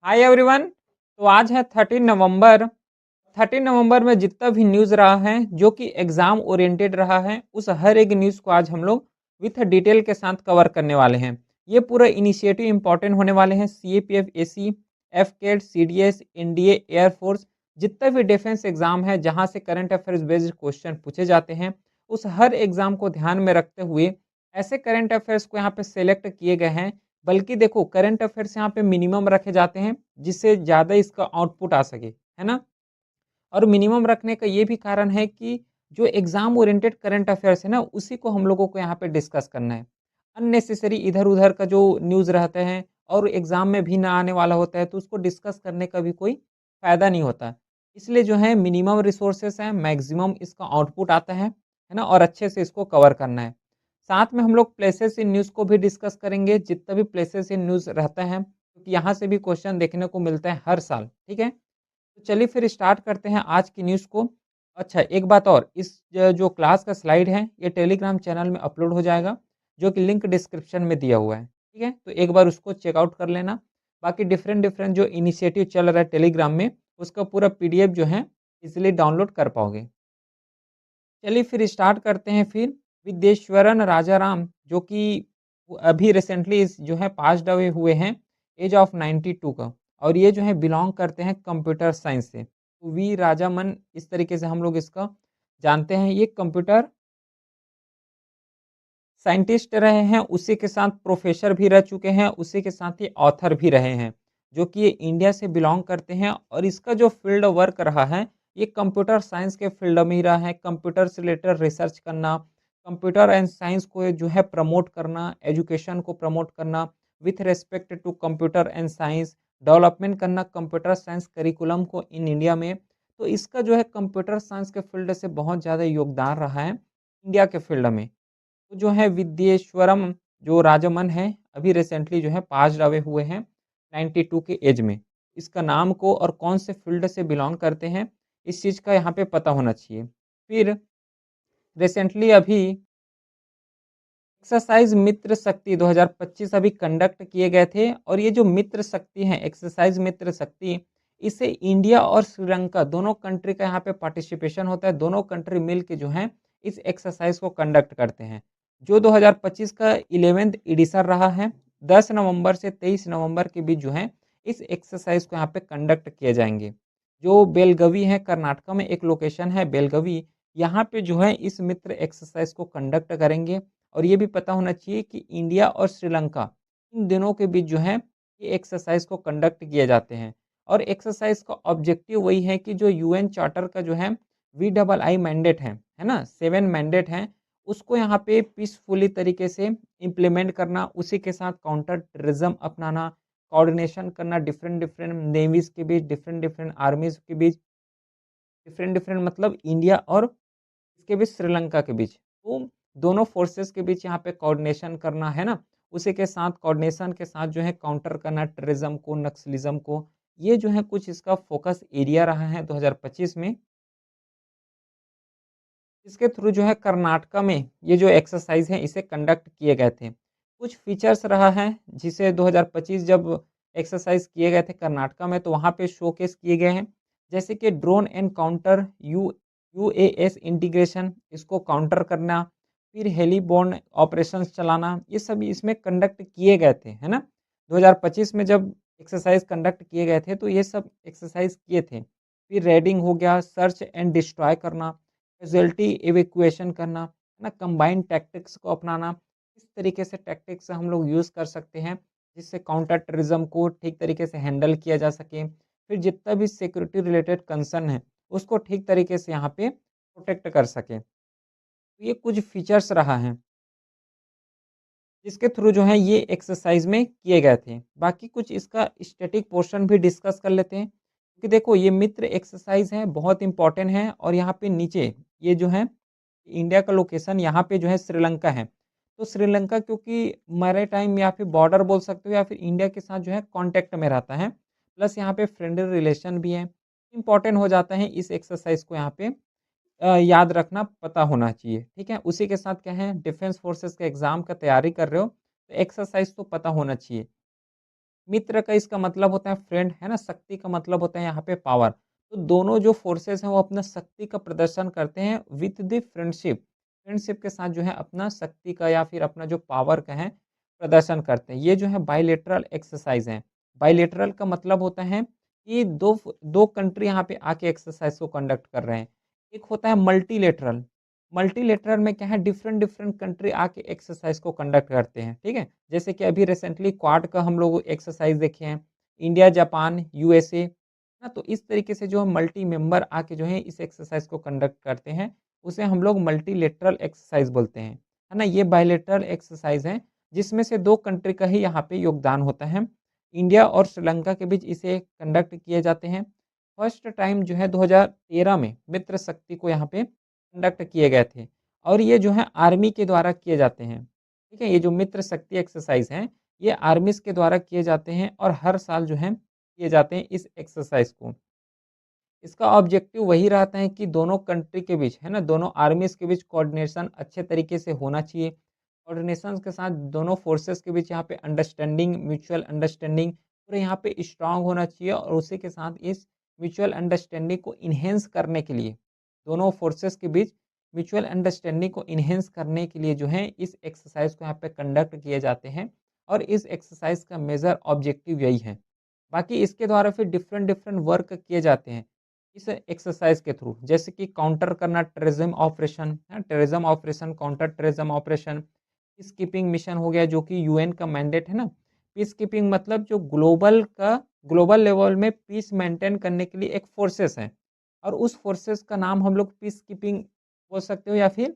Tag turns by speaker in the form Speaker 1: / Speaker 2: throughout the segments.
Speaker 1: Hi everyone. तो आज है 13 नवंबर में जितना भी न्यूज़ रहा है जो कि एग्ज़ाम ओरिएंटेड रहा है, उस हर एक न्यूज़ को आज हम लोग विथ डिटेल के साथ कवर करने वाले हैं। ये पूरा इनिशिएटिव इंपॉर्टेंट होने वाले हैं। CAPF, AC, AFCAT, CDS, NDA, air force, जितना भी डिफेंस एग्ज़ाम है जहाँ से करंट अफेयर्स बेस्ड क्वेश्चन पूछे जाते हैं, उस हर एग्ज़ाम को ध्यान में रखते हुए ऐसे करंट अफेयर्स को यहाँ पे सेलेक्ट किए गए हैं। बल्कि देखो, करंट अफेयर्स यहाँ पे मिनिमम रखे जाते हैं जिससे ज़्यादा इसका आउटपुट आ सके, है ना? और मिनिमम रखने का ये भी कारण है कि जो एग्ज़ाम ओरिएंटेड करंट अफेयर्स है ना, उसी को हम लोगों को यहाँ पे डिस्कस करना है। अननेसेसरी इधर-उधर का जो न्यूज़ रहते हैं और एग्ज़ाम में भी ना आने वाला होता है, तो उसको डिस्कस करने का भी कोई फ़ायदा नहीं होता। इसलिए जो है मिनिमम रिसोर्सेज़ हैं, मैक्सिमम इसका आउटपुट आता है ना? और अच्छे से इसको कवर करना है। साथ में हम लोग प्लेसेस इन न्यूज़ को भी डिस्कस करेंगे, जितना भी प्लेसेस इन न्यूज़ रहता है, क्योंकि यहाँ से भी क्वेश्चन देखने को मिलता है हर साल, ठीक है? तो चलिए फिर स्टार्ट करते हैं आज की न्यूज़ को। अच्छा, एक बात और, इस जो क्लास का स्लाइड है, ये टेलीग्राम चैनल में अपलोड हो जाएगा, जो कि लिंक डिस्क्रिप्शन में दिया हुआ है, ठीक है? तो एक बार उसको चेकआउट कर लेना। बाकी डिफरेंट डिफरेंट जो इनिशिएटिव चल रहा है टेलीग्राम में, उसका पूरा पीडीएफ जो है, इज़िली डाउनलोड कर पाओगे। चलिए फिर स्टार्ट करते हैं फिर। विद्येश्वरन राजाराम, जो कि अभी रिसेंटली इस जो है पास्ड अवे हुए हैं, एज ऑफ 92 का। और ये जो है बिलॉन्ग करते हैं कंप्यूटर साइंस से। तो वी राजामन, इस तरीके से हम लोग इसका जानते हैं। ये कंप्यूटर साइंटिस्ट रहे हैं, उसी के साथ प्रोफ़ेसर भी रह चुके हैं, उसी के साथ ही ऑथर भी रहे हैं, जो कि ये इंडिया से बिलॉन्ग करते हैं। और इसका जो फ़ील्ड वर्क रहा है, ये कंप्यूटर साइंस के फ़ील्ड में ही रहा है। कंप्यूटर से रिलेटेड रिसर्च करना, कंप्यूटर एंड साइंस को जो है प्रमोट करना, एजुकेशन को प्रमोट करना, with respect to computer and science, development करना कंप्यूटर साइंस करिकुलम को इन इंडिया में। तो इसका जो है कंप्यूटर साइंस के फ़ील्ड से बहुत ज़्यादा योगदान रहा है, इंडिया के फ़ील्ड में। तो जो है विद्येश्वरम जो राजामन है, अभी रिसेंटली जो है पास्ड अवे हुए हैं 92 के एज में। इसका नाम को और कौन से फ़ील्ड से बिलॉन्ग करते हैं, इस चीज़ का यहाँ पे पता होना चाहिए। फिर रिसेंटली अभी एक्सरसाइज़ मित्र शक्ति 2025 अभी कंडक्ट किए गए थे। और ये जो मित्र शक्ति है, एक्सरसाइज़ मित्र शक्ति, इससे इंडिया और श्रीलंका दोनों कंट्री का यहाँ पे पार्टिसिपेशन होता है। दोनों कंट्री मिल के जो है इस एक्सरसाइज़ को कंडक्ट करते हैं। जो 2025 का 11th एडिशन रहा है, 10 नवंबर से 23 नवंबर के बीच जो है इस एक्सरसाइज़ को यहाँ पे कंडक्ट किए जाएँगे। जो बेलगवी है, कर्नाटक में एक लोकेशन है बेलगवी, यहाँ पे जो है इस मित्र एक्सरसाइज़ को कंडक्ट करेंगे। और ये भी पता होना चाहिए कि इंडिया और श्रीलंका, इन दोनों के बीच जो है ये एक्सरसाइज़ को कंडक्ट किए जाते हैं। और एक्सरसाइज़ का ऑब्जेक्टिव वही है कि जो यूएन चार्टर का जो है वीआई मैंडेट है ना? 7 मैंडेट हैं, उसको यहाँ पे पीसफुली तरीके से इम्प्लीमेंट करना, उसी के साथ काउंटर टेररिज़्म अपनाना, कोऑर्डिनेशन करना डिफरेंट डिफरेंट नेवीज़ के बीच, डिफरेंट डिफरेंट आर्मीज़ के बीच, डिफरेंट डिफरेंट मतलब इंडिया और इसके बीच श्रीलंका के बीच। तो दोनों फ़ोर्सेस के बीच यहाँ पे कोऑर्डिनेशन करना, है ना? उसी के साथ कोऑर्डिनेशन के साथ जो है काउंटर करना टेररिज़्म को, नक्सलिज़्म को। ये जो है कुछ इसका फ़ोकस एरिया रहा है 2025 में। इसके थ्रू जो है कर्नाटका में ये जो एक्सरसाइज़ है इसे कंडक्ट किए गए थे। कुछ फीचर्स रहा है जिसे 2025 जब एक्सरसाइज़ किए गए थे कर्नाटका में, तो वहाँ पे शोकेस किए गए हैं। जैसे कि ड्रोन एनकाउंटर, यूएएस इंटीग्रेशन, इसको काउंटर करना, फिर हेलीबोर्न ऑपरेशंस चलाना, ये सब इसमें कंडक्ट किए गए थे, है ना? 2025 में जब एक्सरसाइज़ कंडक्ट किए गए थे, तो ये सब एक्सरसाइज़ किए थे। फिर रेडिंग हो गया, सर्च एंड डिस्ट्रॉय करना, कैज़ुअल्टी इवैक्यूएशन करना, है ना? कंबाइंड टैक्टिक्स को अपनाना। इस तरीके से टैक्टिक्स हम लोग यूज़ कर सकते हैं, जिससे काउंटर टेररिज़्म को ठीक तरीके से हैंडल किया जा सके। फिर जितना भी सिक्योरिटी रिलेटेड कंसर्न है, उसको ठीक तरीके से यहाँ पे प्रोटेक्ट कर सकें। तो ये कुछ फीचर्स रहा है, जिसके थ्रू जो है ये एक्सरसाइज़ में किए गए थे। बाकी कुछ इसका स्टैटिक पोर्शन भी डिस्कस कर लेते हैं, क्योंकि देखो ये मित्र एक्सरसाइज़ है, बहुत इम्पोर्टेंट है। और यहाँ पे नीचे ये जो है इंडिया का लोकेशन, यहाँ पे जो है श्रीलंका है। तो श्रीलंका क्योंकि मैरीटाइम या फिर बॉर्डर बोल सकते हो, या फिर इंडिया के साथ जो है कॉन्टैक्ट में रहता है। प्लस यहाँ पे फ्रेंडली रिलेशन भी है। इम्पोर्टेंट हो जाता है इस एक्सरसाइज़ को यहाँ पे याद रखना, पता होना चाहिए, ठीक है? उसी के साथ क्या है, डिफेंस फोर्सेस के एग्ज़ाम का तैयारी कर रहे हो, तो एक्सरसाइज़ तो पता होना चाहिए। मित्र का इसका मतलब होता है फ्रेंड, है ना? शक्ति का मतलब होता है यहाँ पे पावर। तो दोनों जो फ़ोर्सेस हैं वो अपना शक्ति का प्रदर्शन करते हैं विथ द फ्रेंडशिप। फ्रेंडशिप के साथ जो है अपना शक्ति का या फिर अपना जो पावर का है प्रदर्शन करते हैं। ये जो है बायलैटरल एक्सरसाइज़ हैं। बायलैटरल का मतलब होता है कि 2 कंट्री यहाँ पे आके एक्सरसाइज़ को कंडक्ट कर रहे हैं। एक होता है मल्टीलैटरल। मल्टीलैटरल में क्या है डिफरेंट डिफरेंट कंट्री आके एक्सरसाइज़ को कंडक्ट करते हैं, ठीक है? जैसे कि अभी रिसेंटली क्वाड का हम लोग एक्सरसाइज़ देखे हैं, इंडिया, जापान, यूएसए, ना तो इस तरीके से जो मल्टी मेंबर आके जो है इस एक्सरसाइज़ को कंडक्ट करते हैं, उसे हम लोग मल्टीलेटरल एक्सरसाइज़ बोलते हैं, है ना? ये बायलैटरल एक्सरसाइज़ है, जिसमें से 2 कंट्री का ही यहाँ पे योगदान होता है। इंडिया और श्रीलंका के बीच इसे कंडक्ट किए जाते हैं। फर्स्ट टाइम जो है 2013 में मित्र शक्ति को यहाँ पे कंडक्ट किए गए थे और ये जो है आर्मी के द्वारा किए जाते हैं। ठीक है? ये जो मित्र शक्ति एक्सरसाइज़ हैं, ये आर्मीज़ के द्वारा किए जाते हैं और हर साल जो है किए जाते हैं इस एक्सरसाइज़ को। इसका ऑब्जेक्टिव वही रहता है कि दोनों कंट्री के बीच, है ना? दोनों आर्मीज़ के बीच कोऑर्डिनेशन अच्छे तरीके से होना चाहिए। कोऑर्डिनेशन के साथ दोनों फोर्सेस के बीच यहाँ पे अंडरस्टैंडिंग, म्यूचुअल अंडरस्टैंडिंग पूरे यहाँ पे स्ट्रॉन्ग होना चाहिए और उसी के साथ इस म्यूचुअल अंडरस्टैंडिंग को एनहांस करने के लिए, दोनों फोर्सेस के बीच म्यूचुअल अंडरस्टैंडिंग को एनहांस करने के लिए जो है इस एक्सरसाइज़ को यहाँ पे कंडक्ट किए जाते हैं और इस एक्सरसाइज़ का मेजर ऑब्जेक्टिव यही है। बाकी इसके द्वारा फिर डिफरेंट डिफरेंट वर्क किए जाते हैं इस एक्सरसाइज के थ्रू, जैसे कि काउंटर करना टेररिज्म ऑपरेशन, है terrorism operation, counter terrorism operation, peace keeping mission हो गया जो कि यूएन का मैंडेट है ना। पीस कीपिंग मतलब जो ग्लोबल लेवल में पीस मेंटेन करने के लिए एक फोर्सेस है और उस फोर्सेस का नाम हम लोग पीस कीपिंग बोल सकते हो या फिर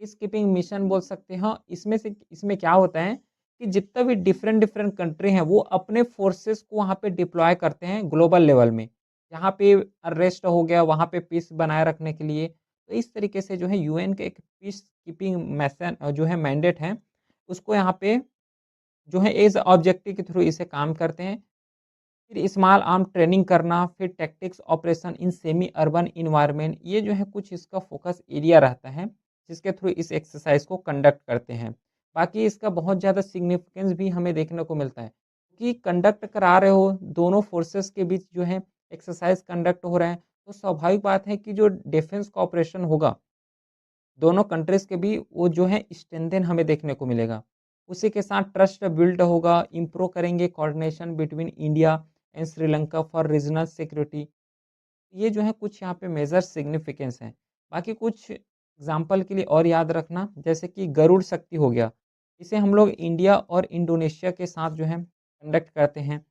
Speaker 1: पीस कीपिंग मिशन बोल सकते हैं। हाँ, इसमें क्या होता है कि जितना भी डिफरेंट डिफरेंट कंट्री हैं वो अपने फोर्सेस को वहाँ पे डिप्लॉय करते हैं ग्लोबल लेवल में। यहाँ पे अरेस्ट हो गया, वहाँ पे पीस बनाए रखने के लिए। तो इस तरीके से जो है यूएन के एक पीस कीपिंग मिशन जो है मैंडेट है, उसको यहाँ पे जो है एज ऑब्जेक्टिव के थ्रू इसे काम करते हैं। फिर स्मॉल आर्म ट्रेनिंग करना, फिर tactics operation in semi urban environment, ये जो है कुछ इसका फोकस एरिया रहता है, जिसके थ्रू इस एक्सरसाइज को कंडक्ट करते हैं। बाकी इसका बहुत ज़्यादा सिग्निफिकेंस भी हमें देखने को मिलता है कि कंडक्ट करा रहे हो, दोनों फोर्सेस के बीच जो है एक्सरसाइज कंडक्ट हो रहा है, तो स्वाभाविक बात है कि जो डिफेंस कॉपरेशन होगा दोनों कंट्रीज़ के भी वो जो है स्ट्रेंथन हमें देखने को मिलेगा। उसी के साथ ट्रस्ट बिल्ड होगा, इम्प्रूव करेंगे coordination between India and Sri Lanka for regional security. ये जो है कुछ यहाँ पे मेजर सिग्निफिकेंस हैं। बाकी कुछ एग्ज़ाम्पल के लिए और याद रखना, जैसे कि गरुड़ शक्ति हो गया, इसे हम लोग इंडिया और इंडोनेशिया के साथ जो है कंडक्ट करते हैं।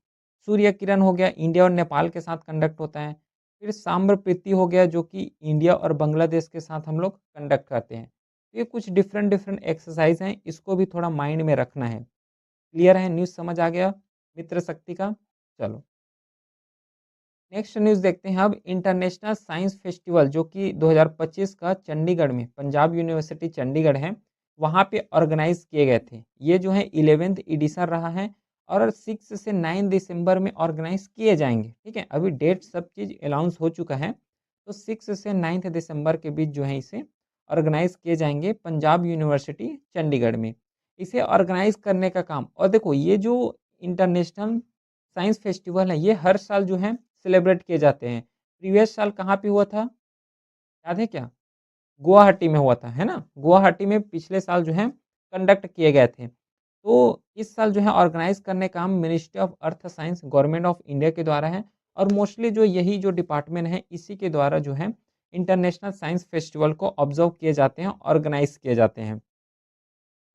Speaker 1: सूर्य किरण हो गया, इंडिया और नेपाल के साथ कंडक्ट होता है। फिर साम्रपृति हो गया जो कि इंडिया और बांग्लादेश के साथ हम लोग कंडक्ट करते हैं। ये कुछ डिफरेंट डिफरेंट एक्सरसाइज़ हैं, इसको भी थोड़ा माइंड में रखना है। क्लियर है? न्यूज़ समझ आ गया मित्र शक्ति का? चलो। नेक्स्ट न्यूज़ देखते हैं अब। इंटरनेशनल साइंस फेस्टिवल जो कि 2025 का चंडीगढ़ में, पंजाब यूनिवर्सिटी चंडीगढ़ है, वहाँ पे ऑर्गेनाइज किए गए थे। ये जो है 11th एडिशन रहा है और 6 से 9 दिसंबर में ऑर्गेनाइज किए जाएंगे। ठीक है, अभी डेट सब चीज़ अनाउंस हो चुका है, तो 6 से 9 दिसंबर के बीच जो है इसे ऑर्गेनाइज किए जाएंगे पंजाब यूनिवर्सिटी चंडीगढ़ में। इसे ऑर्गेनाइज करने का काम, और देखो ये जो इंटरनेशनल साइंस फेस्टिवल है ये हर साल जो है सेलिब्रेट किए जाते हैं। प्रीवियस साल कहाँ पे हुआ था, याद है क्या? गुवाहाटी में हुआ था, है ना? गुवाहाटी में पिछले साल जो है कंडक्ट किए गए थे। तो इस साल जो है ऑर्गेनाइज़ करने का काम ministry of earth science government of India के द्वारा है और मोस्टली जो यही जो डिपार्टमेंट है इसी के द्वारा जो है इंटरनेशनल साइंस फेस्टिवल को ऑब्जर्व किए जाते हैं, ऑर्गेनाइज़ किए जाते हैं।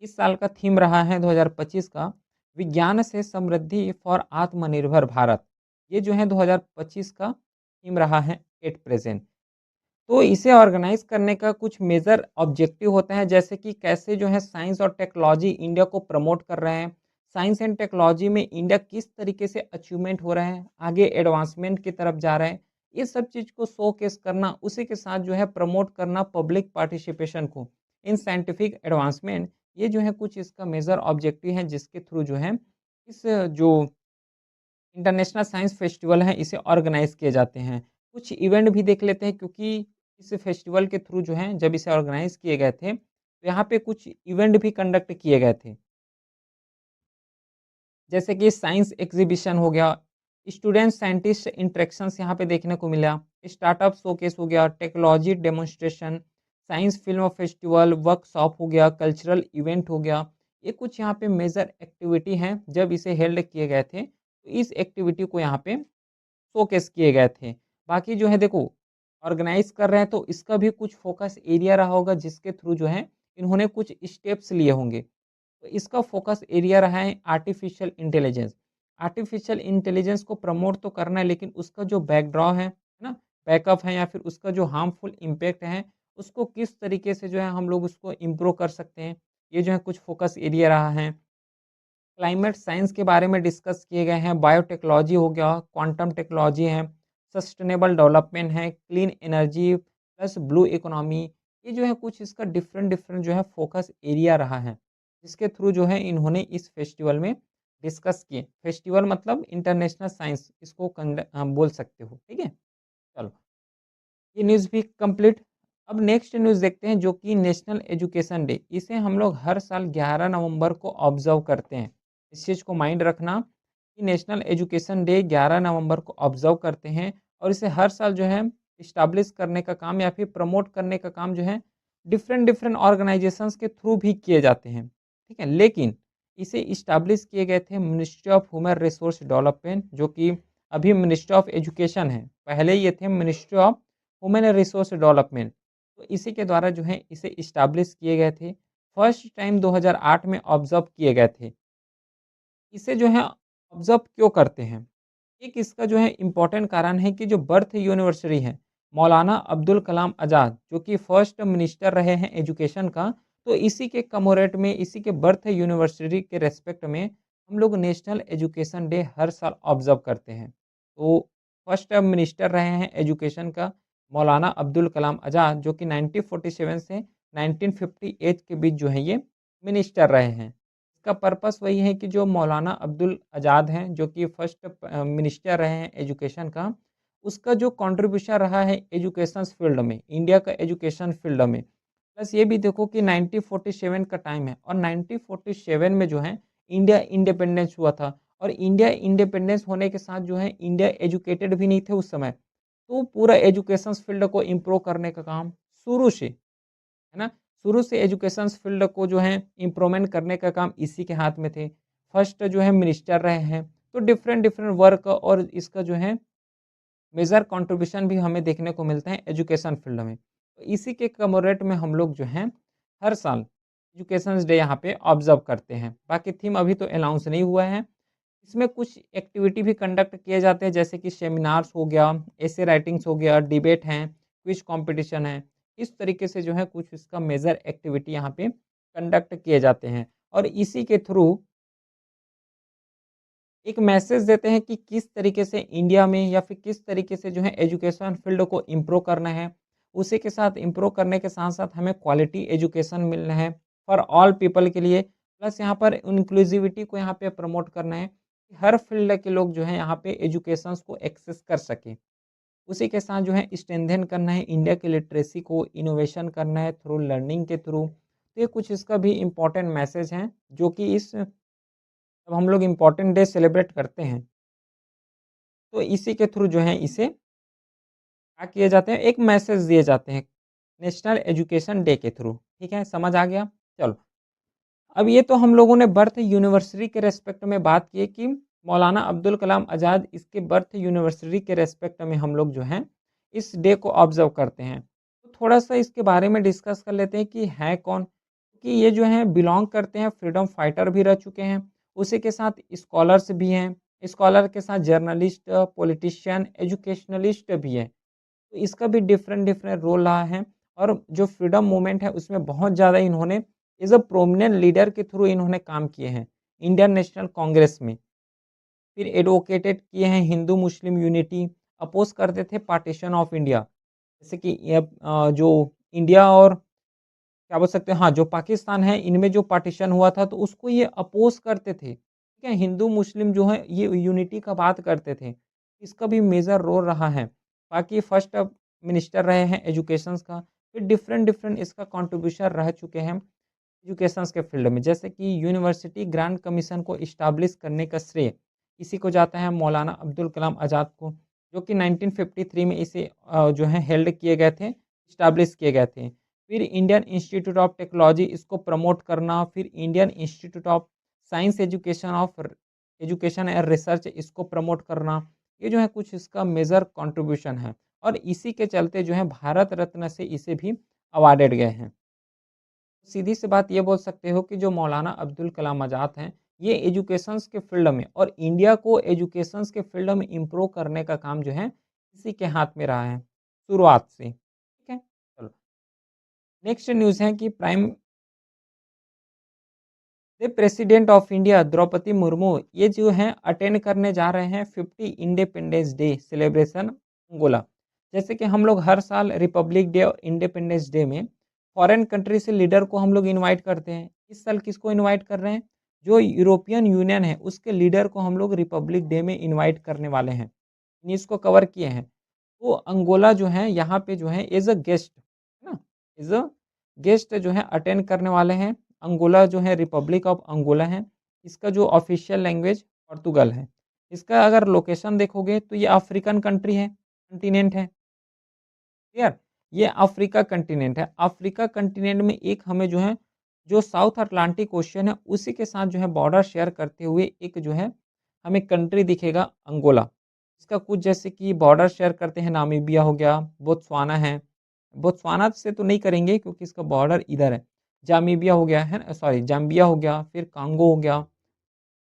Speaker 1: इस साल का थीम रहा है 2025 का विज्ञान से समृद्धि फॉर आत्मनिर्भर भारत। ये जो है 2025 का थीम रहा है एट प्रेजेंट। तो इसे ऑर्गेनाइज करने का कुछ मेजर ऑब्जेक्टिव होता है, जैसे कि कैसे जो है साइंस और टेक्नोलॉजी इंडिया को प्रमोट कर रहे हैं, साइंस एंड टेक्नोलॉजी में इंडिया किस तरीके से अचीवमेंट हो रहा है, आगे एडवांसमेंट की तरफ जा रहा है, ये सब चीज़ को शोकेस करना, उसी के साथ जो है प्रमोट करना पब्लिक पार्टिसिपेशन को इन साइंटिफिक एडवांसमेंट। ये जो है कुछ इसका मेजर ऑब्जेक्टिव है जिसके थ्रू जो है इस जो इंटरनेशनल साइंस फेस्टिवल है इसे ऑर्गेनाइज किए जाते हैं। कुछ इवेंट भी देख लेते हैं क्योंकि इस फेस्टिवल के थ्रू जो है जब इसे ऑर्गेनाइज किए गए थे, तो यहाँ पे कुछ इवेंट भी कंडक्ट किए गए थे। जैसे कि साइंस एग्जीबिशन हो गया, स्टूडेंट साइंटिस्ट इंटरेक्शंस यहाँ पे देखने को मिला, स्टार्टअप शोकेस हो गया, technology demonstration, science film festival, workshop हो गया, कल्चरल इवेंट हो गया। ये कुछ यहाँ पे मेजर एक्टिविटी हैं जब इसे हेल्ड किए गए थे, तो इस एक्टिविटी को यहाँ पे शोकेस किए गए थे। बाकी जो है देखो, ऑर्गेनाइज़ कर रहे हैं तो इसका भी कुछ फ़ोकस एरिया रहा होगा जिसके थ्रू जो है इन्होंने कुछ स्टेप्स लिए होंगे। तो इसका फ़ोकस एरिया रहा है आर्टिफ़िशियल इंटेलिजेंस। आर्टिफ़िशियल इंटेलिजेंस को प्रमोट तो करना है, लेकिन उसका जो बैकड्रॉ है ना? बैकअप है या फिर उसका जो हार्मफुल इम्पैक्ट है, उसको किस तरीके से जो है हम लोग उसको इम्प्रूव कर सकते हैं, ये जो है कुछ फ़ोकस एरिया रहा है। क्लाइमेट साइंस के बारे में डिस्कस किए गए हैं, बायोटेक्नोलॉजी हो गया, क्वांटम टेक्नोलॉजी है, सस्टेनेबल डेवलपमेंट है, clean energy plus blue economy. ये जो है कुछ इसका डिफरेंट डिफरेंट जो है फोकस एरिया रहा है, जिसके थ्रू जो है इन्होंने इस फेस्टिवल में डिस्कस किए। फेस्टिवल मतलब इंटरनेशनल साइंस इसको बोल सकते हो, ठीक है। चलो, ये न्यूज़ भी कंप्लीट। अब नेक्स्ट न्यूज़ देखते हैं जो कि नेशनल एजुकेशन डे। इसे हम लोग हर साल 11 नवंबर को ऑब्ज़र्व करते हैं। इस चीज़ को माइंड रखना कि नेशनल एजुकेशन डे 11 नवंबर को ऑब्ज़र्व करते हैं, और इसे हर साल जो है इस्टैब्लिश करने का काम या फिर प्रमोट करने का काम जो है डिफरेंट डिफरेंट ऑर्गेनाइजेशंस के थ्रू भी किए जाते हैं, ठीक है। लेकिन इसे इस्टैब्लिश किए गए थे ministry of human resource development, जो कि अभी मिनिस्ट्री ऑफ एजुकेशन है। पहले ये थे ministry of human resource development. तो इसी के द्वारा जो है इसे इस्टैब्लिश किए गए थे। फर्स्ट टाइम 2008 में ऑब्ज़र्व किए गए थे। इसे जो है ऑब्ज़र्व क्यों करते हैं? एक इसका जो है इम्पोर्टेंट कारण है कि जो बर्थ यूनिवर्सिटी है, मौलाना अब्दुल कलाम आज़ाद जो कि फर्स्ट मिनिस्टर रहे हैं एजुकेशन का, तो इसी के कमोरेट में, इसी के बर्थ यूनिवर्सिटी के रिस्पेक्ट में हम लोग नेशनल एजुकेशन डे हर साल ऑब्ज़र्व करते हैं। तो फर्स्ट मिनिस्टर रहे हैं एजुकेशन का मौलाना अब्दुल कलाम आज़ाद, जो कि 1947 से 1958 के बीच जो है ये मिनिस्टर रहे हैं। इसका पर्पस वही है कि जो मौलाना अब्दुल आज़ाद हैं, जो कि फर्स्ट मिनिस्टर रहे हैं एजुकेशन का, उसका जो कंट्रीब्यूशन रहा है एजुकेशन फील्ड में, इंडिया का एजुकेशन फील्ड में। प्लस ये भी देखो कि 1947 का टाइम है, और 1947 में जो है इंडिया इंडिपेंडेंस हुआ था, और इंडिया इंडिपेंडेंस होने के साथ जो है इंडिया एजुकेटेड भी नहीं थे उस समय। तो पूरा एजुकेशन फील्ड को इम्प्रूव करने का काम शुरू से, है ना? शुरू से एजुकेशन फील्ड को जो है इम्प्रूवमेंट करने का काम इसी के हाथ में थे। फर्स्ट जो है मिनिस्टर रहे हैं, तो डिफरेंट डिफरेंट वर्क और इसका जो है मेजर कंट्रीब्यूशन भी हमें देखने को मिलते हैं एजुकेशन फील्ड में। तो इसी के कमोरेट में हम लोग जो हैं हर साल एजुकेशन डे यहाँ पे ऑब्जर्व करते हैं। बाकी थीम अभी तो अनाउंस नहीं हुआ है। इसमें कुछ एक्टिविटी भी कंडक्ट किए जाते हैं, जैसे कि सेमिनार्स हो गया, एसे राइटिंग्स हो गया, डिबेट हैं, क्विज कंपटीशन है। इस तरीके से जो है कुछ इसका मेजर एक्टिविटी यहाँ पे कंडक्ट किए जाते हैं, और इसी के थ्रू एक मैसेज देते हैं कि किस तरीके से इंडिया में या फिर किस तरीके से जो है एजुकेशन फील्ड को इम्प्रूव करना है। उसी के साथ इम्प्रूव करने के साथ-साथ हमें क्वालिटी एजुकेशन मिलना है फॉर ऑल पीपल के लिए। प्लस यहाँ पर इंक्लूसिविटी को यहाँ पे प्रमोट करना है कि हर फील्ड के लोग जो है यहाँ पे एजुकेशंस को एक्सेस कर सकें। उसी के साथ जो है स्ट्रेंथन करना है इंडिया की लिटरेसी को, इनोवेशन करना है थ्रू लर्निंग के थ्रू। तो ये कुछ इसका भी इम्पोर्टेंट मैसेज हैं, जो कि इस जब हम लोग इम्पोर्टेंट डे सेलिब्रेट करते हैं, तो इसी के थ्रू जो है इसे क्या किए जाते हैं, एक मैसेज दिए जाते हैं, नेशनल एजुकेशन डे के थ्रू। ठीक है, समझ आ गया? चलो, अब ये तो हम लोगों ने बर्थ यूनिवर्सिटी के रिस्पेक्ट में बात की कि मौलाना अब्दुल कलाम आज़ाद, इसके बर्थ यूनिवर्सिटी के रिस्पेक्ट में हम लोग जो हैं, इस डे को ऑब्ज़र्व करते हैं। तो थोड़ा-सा इसके बारे में डिस्कस कर लेते हैं कि है कौन? कि ये जो हैं बिलॉन्ग करते हैं, फ्रीडम फाइटर भी रह चुके हैं, उसी के साथ स्कॉलर्स भी हैं, स्कॉलर के साथ जर्नलिस्ट, पॉलिटिशियन, एजुकेशनलिस्ट भी हैं। तो इसका भी डिफरेंट डिफरेंट रोल रहा है, और जो फ्रीडम मूवमेंट है उसमें बहुत ज़्यादा इन्होंने एज़ अ प्रोमिनेंट लीडर के थ्रू इन्होंने काम किए हैं, इंडियन नेशनल कांग्रेस में। फिर एडवोकेटेड किए हैं हिंदू मुस्लिम यूनिटी, अपोज़ करते थे पार्टीशन ऑफ इंडिया। जैसे कि ये जो इंडिया और क्या बोल सकते हैं, हाँ, जो पाकिस्तान है इनमें जो पार्टीशन हुआ था तो उसको ये अपोज़ करते थे। ठीक है? हिंदू मुस्लिम जो है ये यूनिटी का बात करते थे। इसका भी मेजर रोल रहा है। बाकी फर्स्ट मिनिस्टर रहे हैं एजुकेशंस का, फिर डिफरेंट डिफरेंट इसका कंट्रीब्यूशन रह चुके हैं। एजुकेशन के फील्ड में, जैसे कि यूनिवर्सिटी ग्रांट कमीशन को इस्टाब्लिश करने का श्रेय इसी को जाता है मौलाना अब्दुल कलाम आज़ाद को, जो कि 1953 में इसे जो है हेल्ड किए गए थे, इस्टाब्लिश किए गए थे। फिर इंडियन इंस्टीट्यूट ऑफ टेक्नोलॉजी इसको प्रमोट करना, फिर Indian institute of science education and research इसको प्रमोट करना, ये जो है कुछ इसका मेजर कंट्रीब्यूशन है। और इसी के चलते जो है भारत रत्न से इसे भी अवार्डेड गए हैं। सीधी सी बात ये बोल सकते हो कि जो मौलाना अब्दुल कलाम आज़ाद हैं, ये एजुकेशंस के फील्ड में और इंडिया को एजुकेशंस के फील्ड में इम्प्रूव करने का काम जो है, इसी के हाथ में रहा है, शुरुआत से। ठीक है? चलो, नेक्स्ट न्यूज़ है कि the president of India Droupadi Murmu ये जो हैं अटेंड करने जा रहे हैं 50 इंडिपेंडेंस डे सेलिब्रेशन अंगोला। जैसे कि हम लोग हर साल रिपब्लिक डे और इंडिपेंडेंस डे में फॉरेन कंट्री से लीडर को हम लोग इनवाइट करते हैं। इस साल किसको इनवाइट कर रहे हैं? जो यूरोपियन यूनियन है उसके लीडर को हम लोग रिपब्लिक डे में इनवाइट करने वाले हैं। न्यूज़ को कवर किए हैं। तो अंगोला जो है यहाँ पे जो है एज़ अ गेस्ट, है ना? एज़ अ गेस्ट जो है अटेंड करने वाले हैं। अंगोला जो है रिपब्लिक ऑफ अंगोला है। इसका जो ऑफ़िशियल लैंग्वेज पोर्तुगल है। इसका अगर लोकेशन देखोगे तो ये अफ्रीकन कंट्री है, कॉन्टिनेंट है। क्लियर? ये अफ्रीका कंटिनेंट है। अफ्रीका कंटिनेंट में एक हमें जो है, जो साउथ अटलांटिक ओशियन है, उसी के साथ जो है बॉर्डर शेयर करते हुए एक जो है, हमें कंट्री दिखेगा अंगोला। इसका कुछ जैसे कि बॉर्डर शेयर करते हैं, नामीबिया हो गया, बोत्सवाना है। बोत्सवाना से तो नहीं करेंगे क्योंकि इसका बॉर्डर इधर है। जामीबिया हो गया है, सॉरी जाम्बिया हो गया, फिर कांगो हो गया।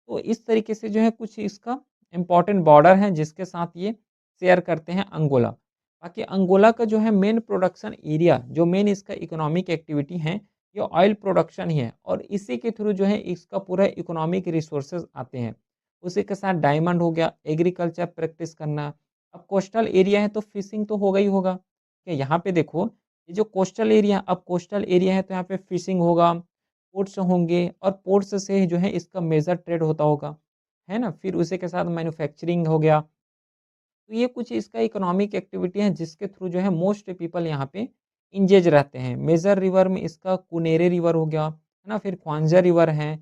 Speaker 1: तो इस तरीके से जो है कुछ इसका इम्पोर्टेंट बॉर्डर है जिसके साथ ये शेयर करते हैं अंगोला। बाकी अंगोला का जो है मेन प्रोडक्शन एरिया, जो मेन इसका इकोनॉमिक एक्टिविटी है, ये ऑयल प्रोडक्शन ही है और इसी के थ्रू जो है इसका पूरा इकोनॉमिक रिसोर्सेज आते हैं। उसी के साथ डायमंड हो गया, एग्रीकल्चर प्रैक्टिस करना। अब कोस्टल एरिया है तो फिशिंग तो होगा ही होगा। कि यहाँ पे देखो, ये जो कोस्टल एरिया, अब कोस्टल एरिया है तो यहाँ पे फिशिंग होगा, पोर्ट्स होंगे और पोर्ट्स से जो है इसका मेजर ट्रेड होता होगा, है ना? फिर उसी के साथ मैन्युफैक्चरिंग हो गया। तो ये कुछ इसका इकोनॉमिक एक्टिविटी है जिसके थ्रू जो है मोस्ट पीपल यहाँ पे इंगेज रहते हैं। मेजर रिवर में इसका कुनेरे रिवर हो गया, है ना? फिर क्वांजा रिवर है।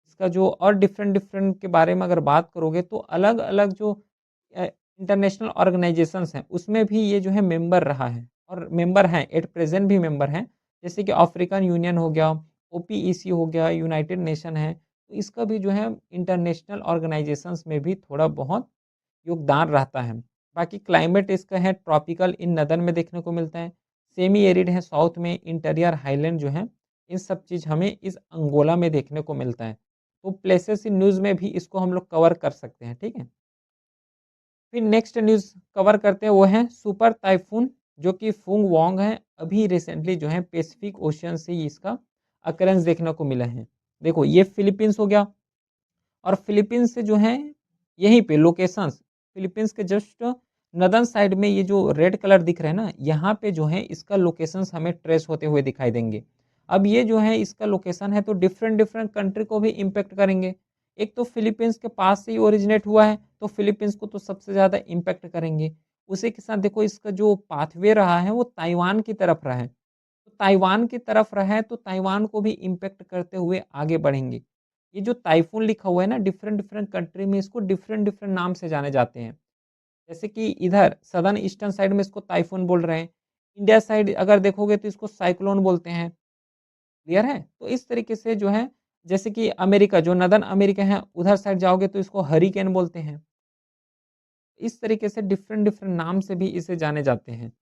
Speaker 1: इसका जो और डिफरेंट के बारे में अगर बात करोगे तो अलग-अलग जो इंटरनेशनल ऑर्गेनाइजेशंस हैं उसमें भी ये जो है मेंबर रहा है और मेंबर हैं, एट प्रेज़ेंट भी मेंबर हैं। जैसे कि अफ्रीकन यूनियन हो गया, ओपीईसी हो गया, यूनाइटेड नेशन है। तो इसका भी जो है इंटरनेशनल ऑर्गेनाइजेशंस में भी थोड़ा बहुत योगदान रहता है। बाकी क्लाइमेट इसका है ट्रॉपिकल इन नदन में देखने को मिलता है, सेमी एरिड है साउथ में, इंटीरियर हाईलैंड जो है, इन सब चीज़ हमें इस अंगोला में देखने को मिलता है। तो प्लेसेस इन न्यूज़ में भी इसको हम लोग कवर कर सकते हैं, ठीक है? फिर नेक्स्ट न्यूज़ कवर करते हैं वो है सुपर टाइफून, जो कि फुंग वोंग है। अभी रिसेंटली जो है पैसिफिक ओशियन से ही इसका अकरेंस देखने को मिला है। देखो ये फिलीपींस हो गया और फिलीपींस से जो है यहीं पे लोकेशंस फिलीपींस के जस्ट नदर्न साइड में ये जो रेड कलर दिख रहा है ना, यहाँ पे जो है इसका लोकेशंस हमें ट्रेस होते हुए दिखाई देंगे। अब ये जो है इसका लोकेशन है तो डिफरेंट कंट्री को भी इम्पैक्ट करेंगे। एक तो फिलीपींस के पास से ही ओरिजिनेट हुआ है तो फिलीपींस को तो सबसे ज़्यादा इम्पैक्ट करेंगे। उसी के साथ देखो इसका जो पाथवे रहा है वो ताइवान की तरफ रहा है। तो ताइवान की तरफ रहा है तो ताइवान को भी इम्पैक्ट करते हुए आगे बढ़ेंगे। ये जो टाइफून लिखा हुआ है ना, डिफरेंट कंट्री में इसको डिफरेंट नाम से जाने जाते हैं। जैसे कि इधर सदर्न ईस्टर्न साइड में इसको टाइफून बोल रहे हैं। इंडिया साइड अगर देखोगे तो इसको साइक्लोन बोलते हैं। क्लियर है? तो इस तरीके से जो है, जैसे कि अमेरिका जो नदर्न अमेरिका है उधर साइड जाओगे तो इसको हरिकेन बोलते हैं। इस तरीके से डिफरेंट नाम से भी इसे जाने जाते हैं।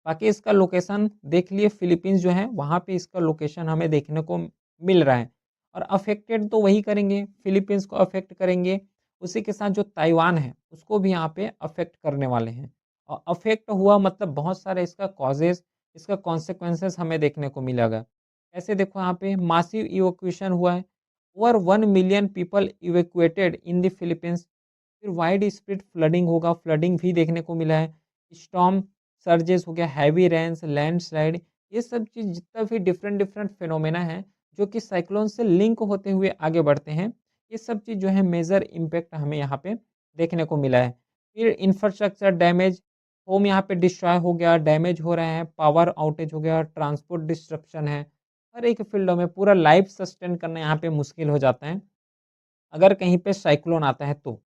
Speaker 1: बाकी इसका लोकेशन देख लिए, फिलीपींस जो है वहाँ पे इसका लोकेशन हमें देखने को मिल रहा है और अफेक्टेड तो वही करेंगे, फिलीपींस को अफेक्ट करेंगे। उसी के साथ जो ताइवान है उसको भी यहाँ पे अफेक्ट करने वाले हैं और अफेक्ट हुआ मतलब बहुत सारे इसका कॉजेज, इसका कॉन्सिक्वेंसेस हमें देखने को मिलेगा। ऐसे देखो यहाँ पे मासिव इवैक्यूएशन हुआ है, over 1 million people evacuated in the Philippines. फिर वाइड स्प्रेड फ्लडिंग होगा, फ्लडिंग भी देखने को मिला है। स्टॉर्म सर्जेस हो गया, हैवी रेन्स, लैंडस्लाइड, ये सब चीज़ जितना भी डिफरेंट फिनोमेना है, जो कि साइक्लोन से लिंक होते हुए आगे बढ़ते हैं, ये सब चीज़ जो है मेजर इम्पैक्ट हमें यहाँ पे देखने को मिला है। फिर इंफ्रास्ट्रक्चर डैमेज, होम यहाँ पे डिस्ट्रॉय हो गया, डैमेज हो रहे हैं, पावर आउटेज हो गया, ट्रांसपोर्ट डिस्ट्रप्शन है। हर एक फ़ील्डों में पूरा लाइफ़ सस्टेन करना यहाँ पे मुश्किल हो जाता है, अगर कहीं पे साइक्लोन आता है तो।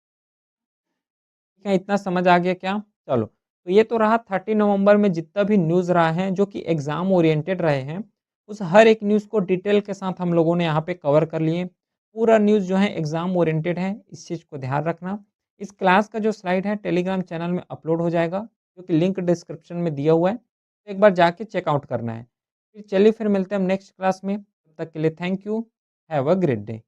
Speaker 1: ठीक है, इतना समझ आ गया क्या? चलो, तो ये तो रहा 30 नवंबर में जितना भी न्यूज़ रहा है जो कि एग्ज़ाम ओरिएंटेड रहे हैं, उस हर एक न्यूज़ को डिटेल के साथ हम लोगों ने यहाँ पे कवर कर लिए। पूरा न्यूज़ जो है एग्ज़ाम ओरिएंटेड है, इस चीज़ को ध्यान रखना। इस क्लास का जो स्लाइड है टेलीग्राम चैनल में अपलोड हो जाएगा, जो कि लिंक डिस्क्रिप्शन में दिया हुआ है। तो एक बार जाके चेकआउट करना है। फिर चलिए फिर मिलते हैं हम नेक्स्ट क्लास में, तब तक के लिए thank you, have a great day.